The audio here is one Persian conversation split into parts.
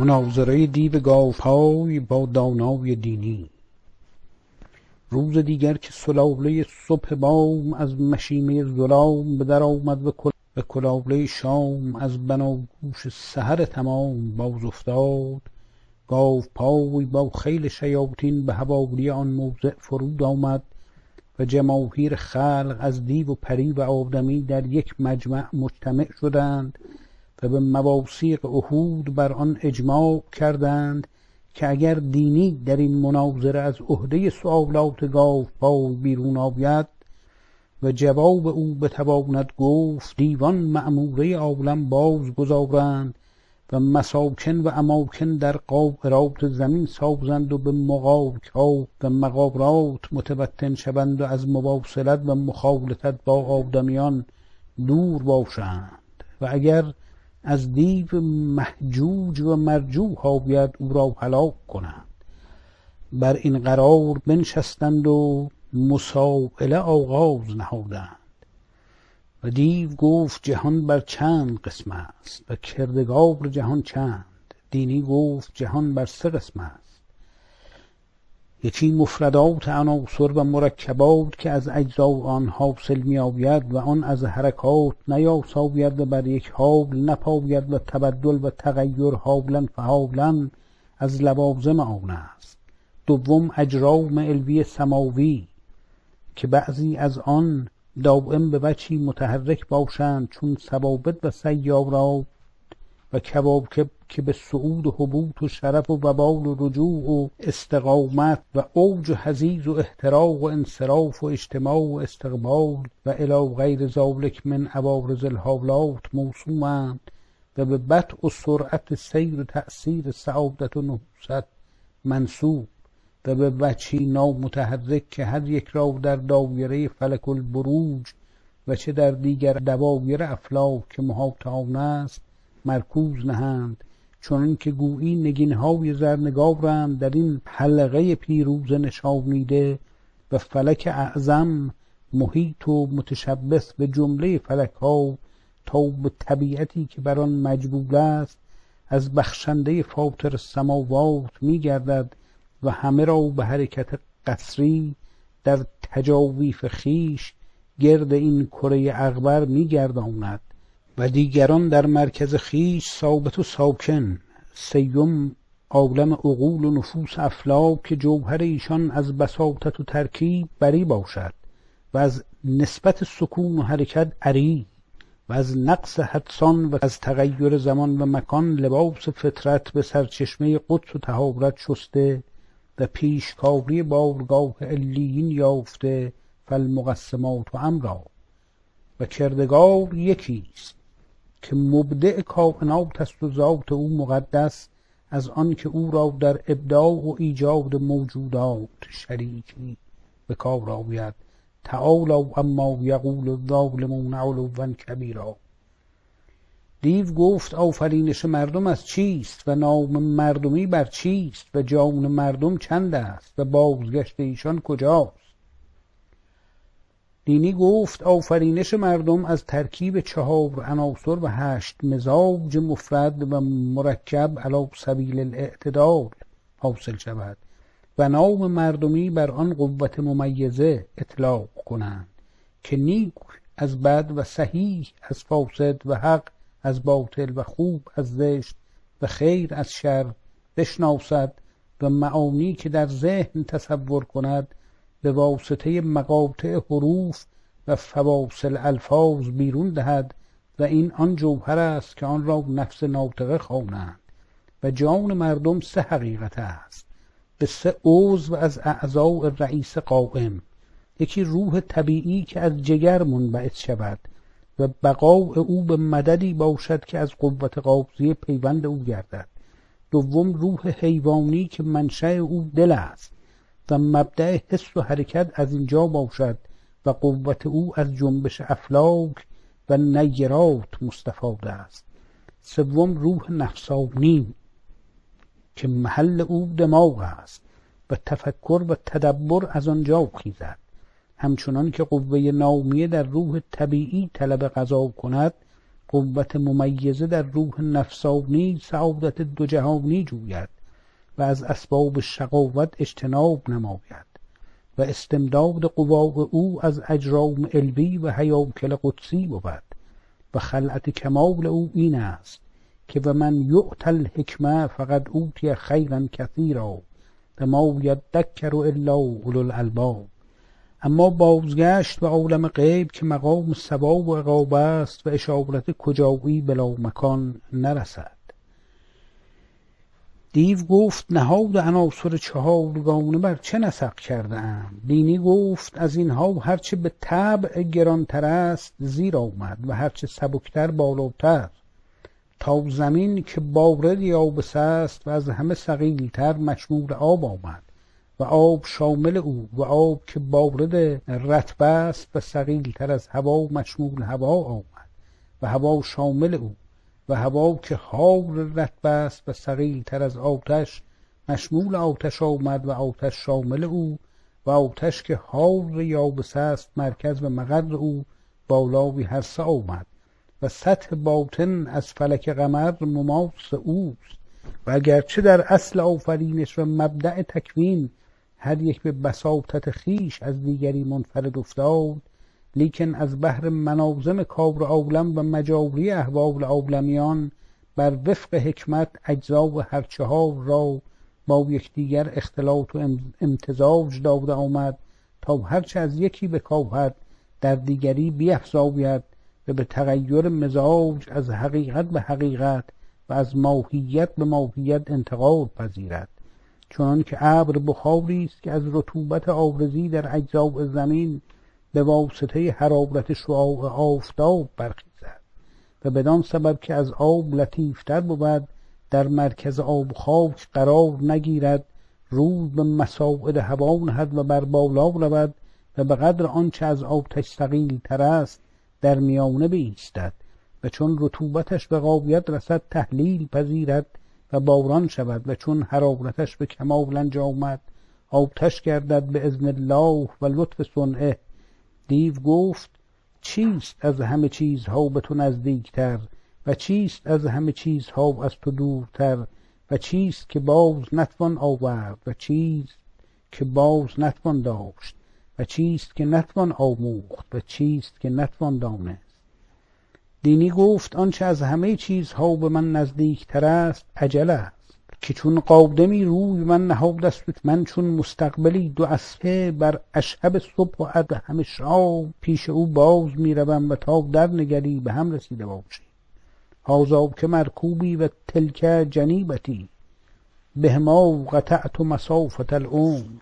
مناظره دیو گاوپای با دانای دینی. روز دیگر که سلاله صبح بام از مشیمه ظلام به در آمد و کلاله شام از بناگوش سحر تمام باز افتاد، گاوپای با خیل شیاطین به حوالی آن موضع فرود آمد و جماهیر خلق از دیو و پری و آدمی در یک مجمع مجتمع شدند و به مواثیق عهود بر آن اجماع کردند که اگر دینی در این مناظره از عهده سؤالات گاوپای بیرون آید و جواب او بتواند گفت، دیوان مأموره عالم باز گذارند و مساکن و اماکن در قاهرات زمین سازند و به مغاک‌ها و مغارات متوطن شوند و از مواصلت و مخالطت با آدمیان دور باشند و اگر از دیو محجوج و مرجوح آید او را هلاک کنند. بر این قرار بنشستند و مسائله آغاز نهادند و دیو گفت جهان بر چند قسم است و کردگار جهان چند. دینی گفت جهان بر 3 قسم است، یکی مفردات عناصر و مرکبات که از اجزا آن حاصل می آید و آن از حرکات نیاساید و بر یک حال نپاید و تبدل و تغییر حالا فحالا از لوازم آن است. دوم اجرام علوی سماوی که بعضی از آن دائم به وجهی متحرک باشند چون ثوابت و سیارات و کواکب که به صعود و هبوط و شرف و وبال و رجوع و استقامت و اوج و حضیض و احتراق و انصراف و اجتماع و استقبال و الی غیر ذلک من عوارض الحالات موسومند و به بطء و سرعت سیر و تأثیر سعادت و نحوست منسوب و به وجهی نامتحرک که هر یک را در دایره فلک البروج و چه در دیگر دوایر افلاک که محاط آن است مرکوز نهند، چون که گویی نگین‌های زرنگارند در این حلقه پیروزه نشانیده و فلک اعظم محیط و متشبث به جمله فلک‌ها تا به طبیعتی که بر آن مجبول است از بخشنده فاطر السماوات می‌گردد و همه را به حرکت قصری در تجاویف خویش گرد این کره اغبر می‌گرداند و دیگران در مرکز خویش ثابت و ساکن. سیوم عالم عقول و نفوس افلاک که جوهر ایشان از بساطت و ترکیب بری باشد و از نسبت سکون و حرکت عری و از نقص حدسان و از تغییر زمان و مکان لباس فطرت به سرچشمه قدس و طهارت شسته و پیشکاری بارگاه علیین یافته فالمقسمات و امرا. و کردگار یکیست که مبدع کائنات است و ذات او مقدس از آن که او را در ابداع و ایجاد موجودات شریکی به کار آید. تعالی اما یقول الظالمون علوا کبیرا. دیو گفت آفرینش مردم از چیست و نام مردمی بر چیست و جان مردم چند است و بازگشت ایشان کجاست؟ دینی گفت آفرینش مردم از ترکیب 4 عناصر و 8 مزاج مفرد و مرکب علی سبیل الاعتدال حاصل شود و نام مردمی بر آن قوت ممیزه اطلاق کنند که نیک از بد و صحیح از فاسد و حق از باطل و خوب از زشت و خیر از شر بشناسد و معانی که در ذهن تصور کند به واسطه مقاطع حروف و فواصل الفاظ بیرون دهد و این آن جوهر است که آن را نفس ناطقه خوانند. و جان مردم 3 حقیقت است به 3 عضو از اعضاء رئیس قائم. یکی روح طبیعی که از جگر منبعث شود و بقاء او به مددی باشد که از قوت قابضی پیوند او گردد. دوم روح حیوانی که منشأ او دل است و مبدأ حس و حرکت از اینجا باشد و قوت او از جنبش افلاک و نیرات مستفاد است. سوم روح نفسانی که محل او دماغ است و تفکر و تدبر از آنجا خیزد. همچنان که قوه نامیه در روح طبیعی طلب غذا کند، قوت ممیزه در روح نفسانی سعادت دو جهانی جوید و از اسباب شقاوت اجتناب نماید و استمداد قوا او از اجرام علوی و هیاکل قدسی بود و خلعت کمال او این است که و من یؤت الحکمه فقد اوتی خیرا کثیرا و ما یذکر الا اولو الالباب. اما بازگشت به عالم غیب که مقام ثواب و عقاب است و اشارت کجایی بلا مکان نرسد. دیو گفت نهاد عناصر چهارگانه بر چه نسق کرده ام؟ دینی گفت از اینها هرچه به طبع گرانتر است زیر آمد و هرچه سبکتر بالاتر، تا زمین که بارد یابس است و از همه ثقیلتر مشمول آب آمد و آب شامل او و آب که بارد رطب است و ثقیلتر از هوا مشمول هوا آمد و هوا شامل او و هوا که حار رطب است و ثقیلتر از آتش مشمول آتش آمد و آتش شامل او و آتش که حار یابس است مرکز و مقر او بالاوی هر سه آمد و سطح باطن از فلک قمر مماس اوست و اگرچه در اصل آفرینش و مبدأ تکوین هر یک به بساطت خیش از دیگری منفرد افتاد، لیکن از بحر مناظم کار عالم و مجاری احوال عالمیان بر وفق حکمت اجزا و هر چهار را با یکدیگر اختلاط و امتزاج داده آمد تا هرچه از یکی بکاهد در دیگری بیفزاید و به تغییر مزاج از حقیقت به حقیقت و از ماهیت به ماهیت انتقال پذیرد، چنان که ابر بخاری است که از رطوبت آبرزی در اجزاء زمین به واسطه حرارت شعاع آفتاب برخیزد و بدان سبب که از آب لطیفتر بود در مرکز آب و خاک قرار نگیرد، روی به مساعد هوا نهد و بر بالا رود و به قدر آنچه از آتش ثقیل‌تر است در میانه بایستد و چون رطوبتش به غایت رسد تحلیل پذیرد و باران شود و چون حرارتش به کمال انجامد آتش گردد به اذن الله و لطف صنعه. دیو گفت چیست از همه چیزها به تو نزدیکتر و چیست از همه چیزها از تو دورتر و چیست که باز نتوان آورد و چیست که باز نتوان داشت و چیست که نتوان آموخت و چیست که نتوان دانست. دینی گفت آنچه از همه چیزها به من نزدیکتر است عجل است که چون قادمی روی من نهاد است، من چون مستقبلی دو اسپه بر اشهب صبح و ادهم شام پیش او باز می روم و تا در نگری به هم رسیده باشی. هازا که مرکوبی و تلک جنیبتی بهما قطعت مسافت العمر.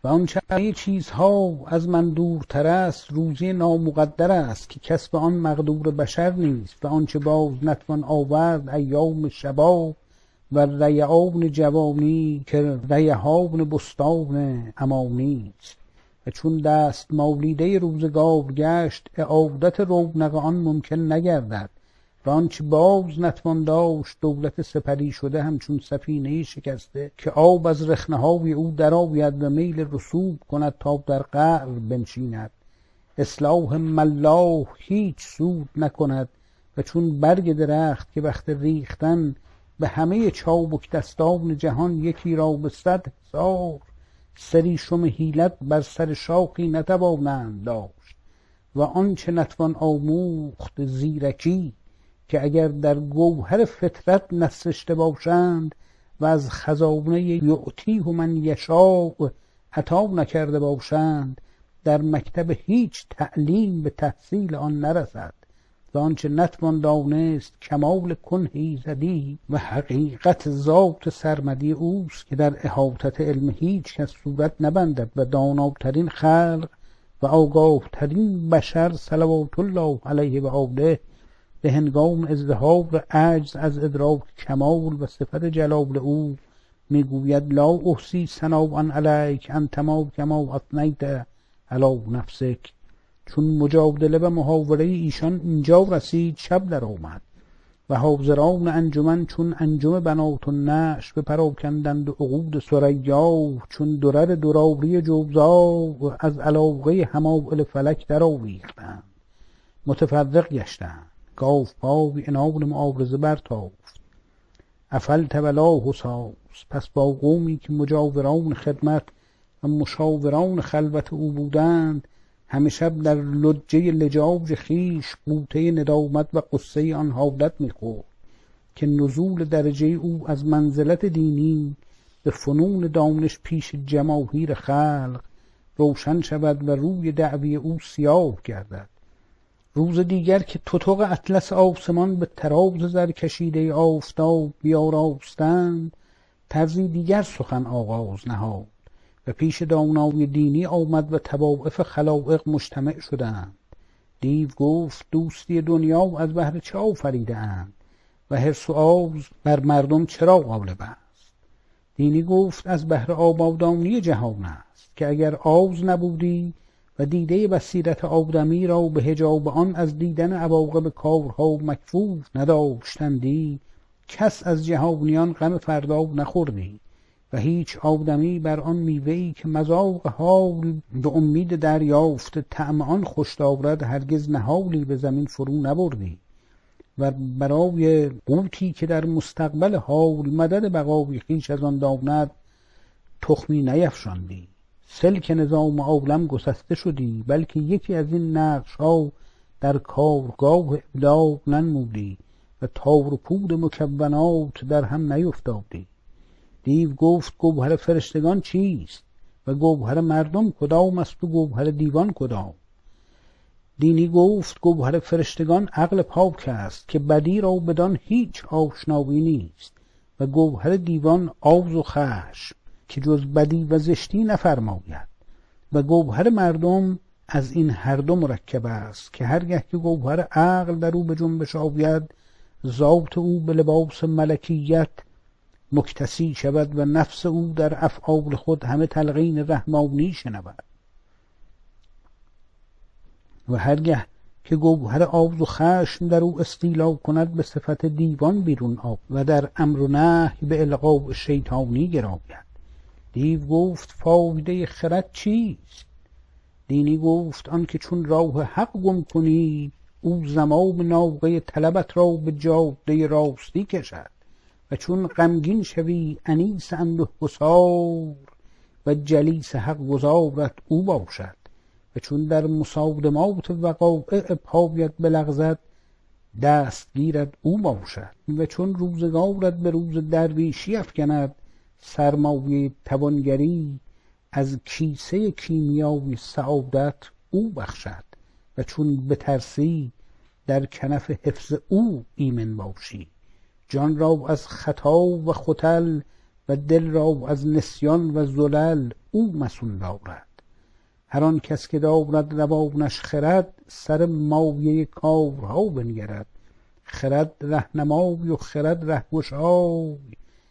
و آنچه همه چیزها از من دورتر است روزی نامقدر است که کسب آن مقدور بشر نیست و آنچه باز نتوان آورد ایام شباب و ریعان جوانی که ریحان بستان امانی است و چون دست مالیده روزگار گشت اعادت رونق آن ممکن نگردد و آنچه باز نتوان داشت دولت سپری شده همچون سفینه شکسته که آب از رخنه‌های او درآید و میل رسوب کند تا در قعر بنشیند. اصلاح ملاح هیچ سود نکند و چون برگ درخت که وقت ریختن به همه چابک دستان جهان یکی را به 100,000 سریشم حیلت بر سر شاخی نتوانند داشت و آنچه نتوان آموخت زیرکی که اگر در گوهر فطرت نسرشته باشند و از خزانه یعطیه من یشاء عطا نکرده باشند در مکتب هیچ تعلیم به تحصیل آن نرسد و آنچه نتوان دانست کمال کنهی زدی و حقیقت ذات سرمدی اوست که در احاطت علم هیچ کس صورت نبندد و داناترین خلق و آگاهترین بشر صلوات الله علیه و آله به هنگام ازدهار عجز از ادراک کمال و صفت جلال او میگوید لا احصی ثناء علیک انت ما کما اثنیت علی نفسک. چون مجادله و محاوره ایشان اینجا رسید شب در آمد و حاضران انجمن چون انجم بنات النعش بپراکندند عقود ثریا چون درر دراری جوزا از علاقه حمائل فلک در آویختند. متفرق گشتند. گاوپای عنان معارضه برتافت، افلت ولا حساس. پس با قومی که مجاوران خدمت و مشاوران خلوت او بودند، همه شب در لجه لجاج خویش غوطه ندامت و قصه آن حالت می‌خورد که نزول درجه او از منزلت دینی به فنون دانش پیش جماهیر خلق روشن شود و روی دعوی او سیاه گردد. روز دیگر که تتق اطلس آسمان به طراز زرکشیده آفتاب بیاراستند، طرزی دیگر سخن آغاز نهاد و پیش دانای دینی آمد و طوایف خلایق مجتمع شدند. دیو گفت دوستی دنیا از بهر چه آفریده اند و حرص و آز بر مردم چرا غالب است؟ دینی گفت از بهر آبادانی جهان است که اگر آز نبودی و دیده بصیرت آدمی را به حجاب آن از دیدن عواقب کارها مکفوف نداشتندی، کس از جهانیان غم فردا نخوردی و هیچ آدمی بر آن میوه‌ای که مذاق حال به امید دریافت طعم آن خوش دارد هرگز نهالی به زمین فرو نبردی و برای قوتی که در مستقبل حال مدد بقای خویش از آن داند تخمی نیفشاندی. سلک نظام عالم گسسته شدی، بلکه یکی از این نقش ها در کارگاه ابداع ننمودی و تار و پود مکونات در هم نیفتادی. دیو گفت گوهر فرشتگان چیست و گوهر مردم کدام است و گوهر دیوان کدام؟ دینی گفت گوهر فرشتگان عقل پاک است که بدی را بدان هیچ آشنایی نیست و گوهر دیوان آز و خشم که جز بدی و زشتی نفرماید و گوهر مردم از این هر دو مرکب است که هرگه که گوهر عقل در او به جنبش آید ذات او به لباس ملکیت مکتسی شود و نفس او در افعال خود همه تلقین رحمانی شنود و هرگه که گوهر آز و خشم در او استیلا کند به صفت دیوان بیرون آب و در امر و نهی به القاء شیطانی گراید. دیو گفت فایده خرد چیست؟ دینی گفت آن که چون راه حق گم کنی او زمام ناقه طلبت را به جاده راستی کشد و چون غمگین شوی انیس انده گسار و جلیس حق گزارت او باشد و چون در مصادمات وقایع پایت بلغزد دستگیرت او باشد و چون روزگارت به روز درویشی افکند سرمایه توانگری از کیسه کیمیاوی سعادت او بخشد و چون بترسی در کنف حفظ او ایمن باشی. جان را از خطا و خطل و دل را از نسیان و زلل او مسئول دارد. هر آن کس که دارد روانش خرد سر مایه کارها بنگرد. خرد رهنمای و خرد رهگشای،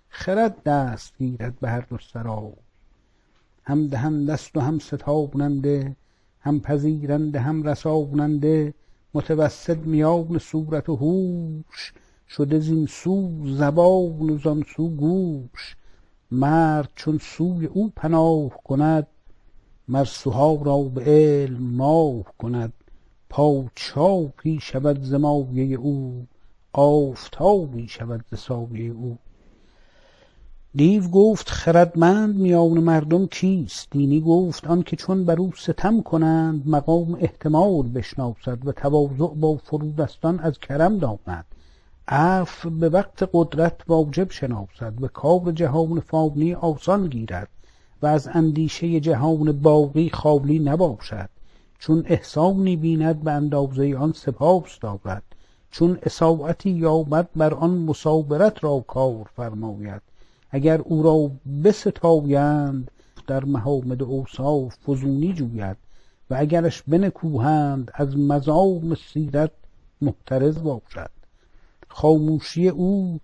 خرد دست گیرد به هر دو سرای. هم دهنده است و هم ستاننده، هم پذیرنده هم رساننده، متوسط میان صورت و هوش، شده زین سو زبان و زان سو گوش. مرد چون سوی او پناه کند مرسوها را به علم ماه کند. پادشاهی شود ز مایه او، آفتابی شود ز سایه او. دیو گفت خردمند میان مردم کیست؟ دینی گفت آن که چون بر او ستم کنند مقام احتمال بشناسد و تواضع با فرودستان از کرم داند. عفو به وقت قدرت واجب شناسد و کار جهان فانی آسان گیرد و از اندیشه جهان باقی خالی نباشد. چون احسانی بیند به اندازه آن سپاس دارد، چون اساءتی یابد بر آن مصابرت را کار فرماید. اگر او را بستایند در محامد اوصاف فزونی جوید و اگرش بنکوهند از مزام سیرت محترز باشد. خاموشی او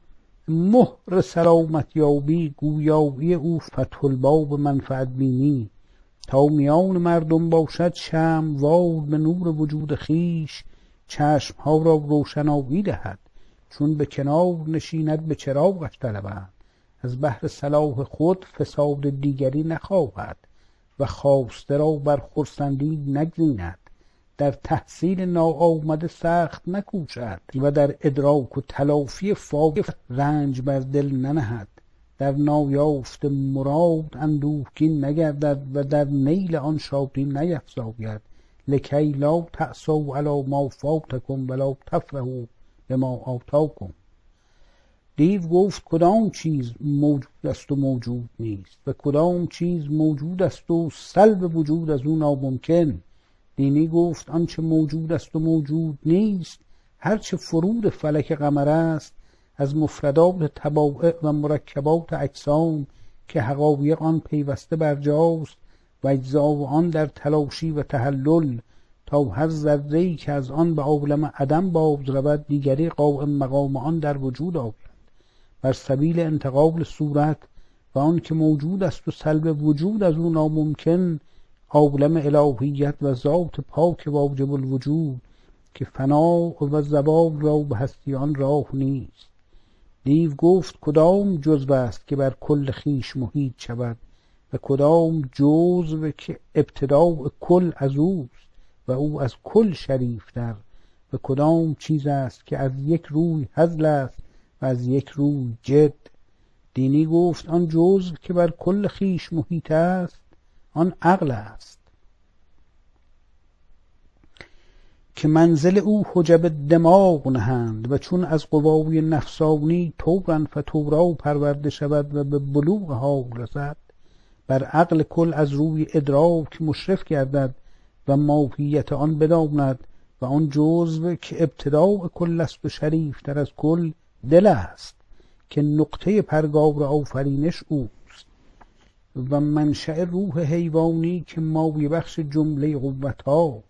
مهر سلامت یابی، گویایی او فتح الباب منفعت بینی. تا میان مردم باشد شمع‌وار به نور وجود خویش، چشمها را روشنایی دهد. چون به کنار نشیند به چراغش طلبند، از بهر صلاح خود فساد دیگری نخواهد و خواسته را بر خرسندی نگزیند. در تحصیل ناآمده سخت نکوشد و در ادراک و تلافی فاقه رنج بر دل ننهد. در نایافت مراد اندوهگین نگردد و در نیل آن شادی نیفزاید. لکی لا تأسوا علی ما فاتکم ولا تفرحوا بما آتاکم. دیو گفت کدام چیز موجود است و موجود نیست و کدام چیز موجود است و سلب وجود از او ناممکن. دینی گفت آنچه موجود است و موجود نیست هرچه فرود فلک قمر است از مفردات طبائع و مرکبات اجسام که حقایق آن پیوسته برجاست و اجزا آن در تلاشی و تحلل تا هر ذره‌ای که از آن به عالم عدم باز رود دیگری قائم مقام آن در وجود آید بر سبیل انتقال صورت و آن که موجود است و سلب وجود از او ناممکن عالم الهیت و ذات پاک واجب الوجود که فنا و زوال را به هستی آن راه نیست. دیو گفت کدام جزو است که بر کل خویش محیط شود و کدام جزو که ابتداء کل از اوست و او از کل شریفتر و کدام چیز است که از یک روی هزل است و از یک روی جد. دینی گفت آن جزو که بر کل خویش محیط است آن عقل است که منزل او حجب دماغ نهند و چون از قوای نفسانی طورا فتورا پرورده شود و به بلوغ حال رسد بر عقل کل از روی ادراک مشرف گردد و ماهیت آن بداند و آن جزو که ابتداء کل است و شریفتر از کل دل است که نقطه پرگار آفرینش اوست و منشأ روح حیوانی که مایه بخش جمله قوت هاست.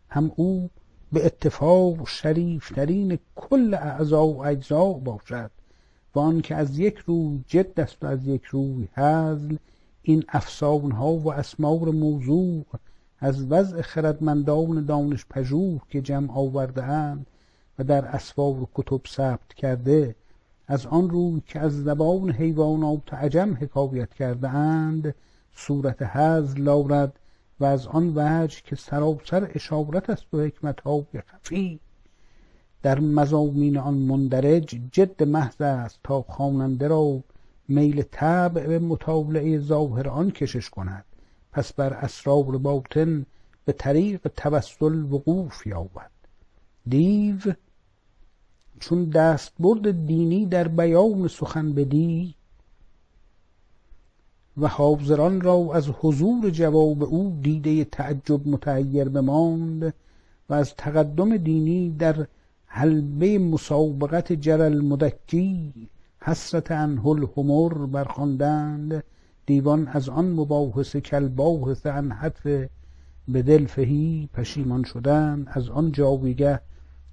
هم او به اتفاق شریفترین کل اعضا و اجزا باشد و آن که از یک روی جد است و از یک روی هزل. این افسانها و اسمار موضوع از وضع خردمندان دانش پژوه که جمع آورده اند و در اسفار و کتب ثبت کرده از آن روی که از زبان حیوانات عجم حکایت کرده اند صورت هزل دارد و از آن وجه که سراسر اشارت است و حکمت‌های خفی در مضامین آن مندرج جد محض است تا خواننده را میل طبع به مطالعه ظاهر آن کشش کند پس بر اسرار باطن به طریق توسل وقوف یابد. دیو چون دستبرد دینی در بیان سخن بدی و حاضران را از حضور جواب او دیده تعجب متحیر بماند و از تقدم دینی در حلبه مسابقت جرل مدکی حسرت انه الحمر برخواندند. دیوان از آن مباحثه کالباحث عن حتف به دل فهی پشیمان شدند. از آن جاویگه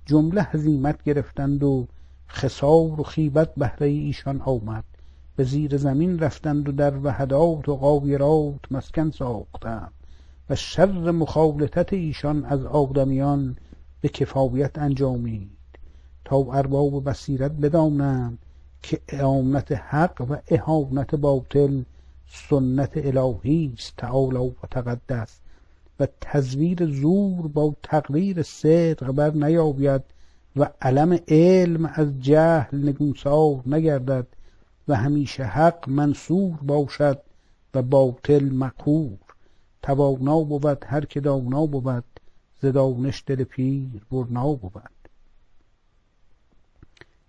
جمله هزیمت گرفتند و خسار و خیبت بهره ایشان آمد. به زیر زمین رفتند و در وحدات و غایرات مسکن ساختند و شر مخالطت ایشان از آدمیان به کفایت انجامید تا ارباب بصیرت بدانند که اعانت حق و اهانت باطل سنت الهی است تعالی و تقدس و تزویر زور با تقریر صدق بر نیاید و علم علم از جهل نگونسار نگردد و همیشه حق منصور باشد و باطل مقهور. توانا بود هر که دانا بود ز دانش دل پیر برنا بود.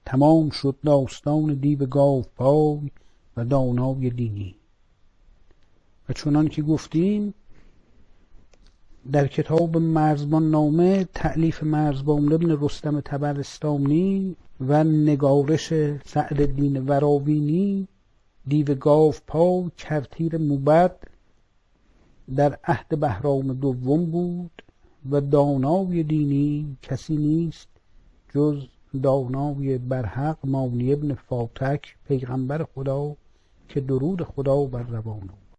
تمام شد داستان دیو گاوپای و دانای دینی. و چنان که گفتیم در کتاب مرزبان نامه تألیف مرزبان ابن رستم طبرستانی و نگارش سعدالدین وراوینی دیو گاوپای کرتیر موبد در عهد بهرام دوم بود و دانای دینی کسی نیست جز دانای برحق مانی ابن فاتک پیغمبر خدا که درود خدا بر روان او